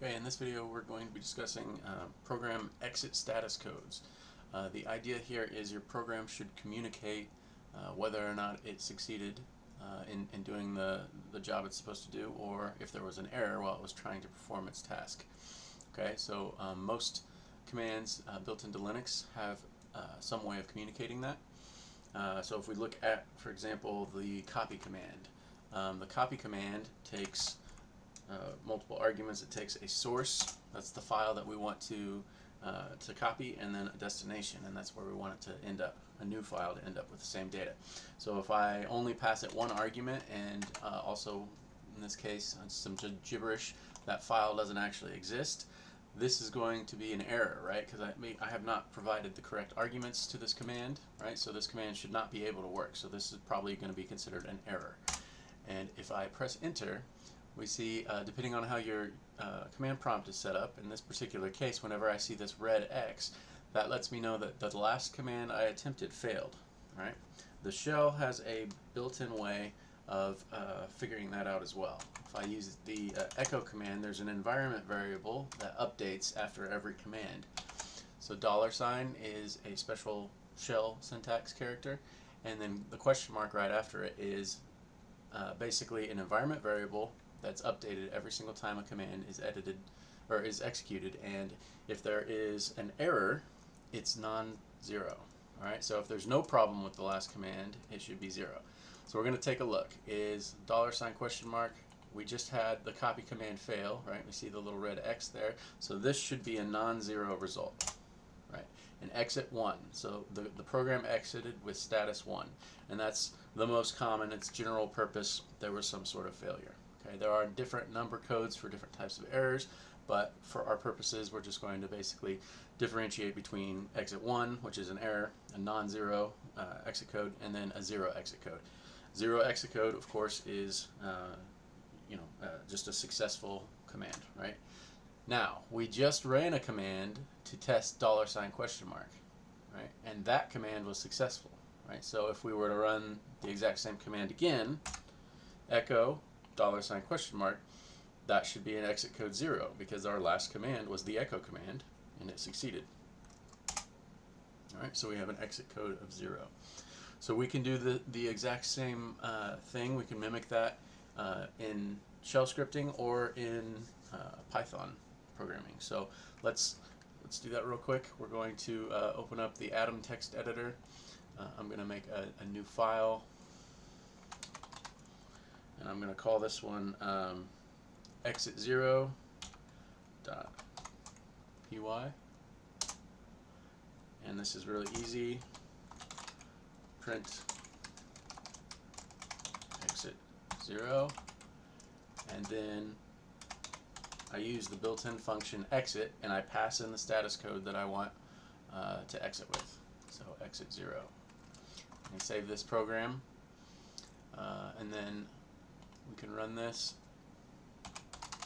Okay, in this video we're going to be discussing program exit status codes. The idea here is your program should communicate whether or not it succeeded in doing the job it's supposed to do, or if there was an error while it was trying to perform its task. Okay, so most commands built into Linux have some way of communicating that. So if we look at, for example, the copy command, the copy command takes multiple arguments. It takes a source, that's the file that we want to copy, and then a destination, and that's where we want it to end up, a new file to end up with the same data. So if I only pass it one argument, and also in this case some gibberish, that file doesn't actually exist, this is going to be an error, right? Because I have not provided the correct arguments to this command, right? So this command should not be able to work. So this is probably going to be considered an error. And if I press enter, we see, depending on how your command prompt is set up, in this particular case, whenever I see this red X, that lets me know that the last command I attempted failed. Right? The shell has a built-in way of figuring that out as well. If I use the echo command, there's an environment variable that updates after every command. So $sign is a special shell syntax character, and then the question mark right after it is basically an environment variable that's updated every single time a command is edited or is executed, and if there is an error, it's non-zero. Alright, so if there's no problem with the last command, it should be 0. So we're going to take a look. Is $sign question mark, we just had the copy command fail, right? We see the little red X there, so this should be a non-zero result, right? And exit 1, so the program exited with status 1, and that's the most common. It's general purpose. There was some sort of failure. Okay, there are different number codes for different types of errors, but for our purposes we're just going to basically differentiate between exit 1, which is an error, a non-zero exit code, and then a 0 exit code. 0 exit code, of course, is just a successful command, right? Now, we just ran a command to test $sign question mark, right? And that command was successful, right? So if we were to run the exact same command again, echo $sign question mark, that should be an exit code 0, because our last command was the echo command and it succeeded. Alright, so we have an exit code of 0. So we can do the exact same thing. We can mimic that in shell scripting or in Python programming. So let's do that real quick. We're going to open up the Atom text editor. I'm going to make a new file, and I'm going to call this one exit0.py, and this is really easy. Print exit 0, and then I use the built-in function exit, and I pass in the status code that I want to exit with. So exit 0. And save this program, and then we can run this.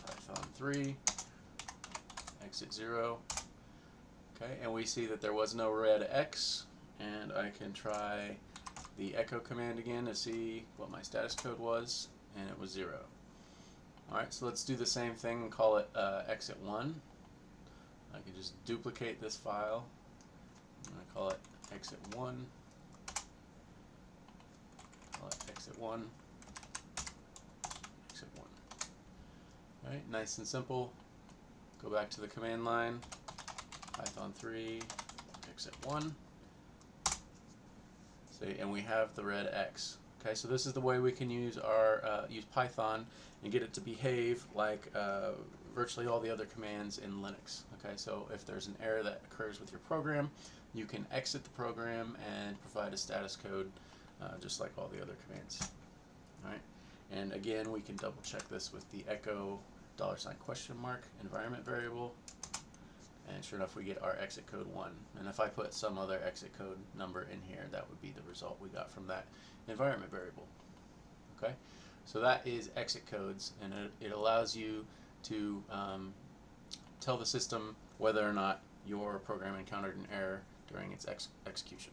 Python 3 exit 0. Okay, and we see that there was no red X, and I can try the echo command again to see what my status code was, and it was 0. Alright, so let's do the same thing and call it exit 1. I can just duplicate this file. I'm going to call it exit 1. Call it exit 1. Exit 1. Alright, nice and simple. Go back to the command line. Python 3 exit 1. See, and we have the red X. Okay, so this is the way we can use our use Python and get it to behave like virtually all the other commands in Linux. Okay, so if there's an error that occurs with your program, you can exit the program and provide a status code just like all the other commands. All right, and again, we can double check this with the echo $sign question mark environment variable, and sure enough we get our exit code 1. And if I put some other exit code number in here, that would be the result we got from that environment variable. Okay, so that is exit codes, and it allows you to tell the system whether or not your program encountered an error during its execution.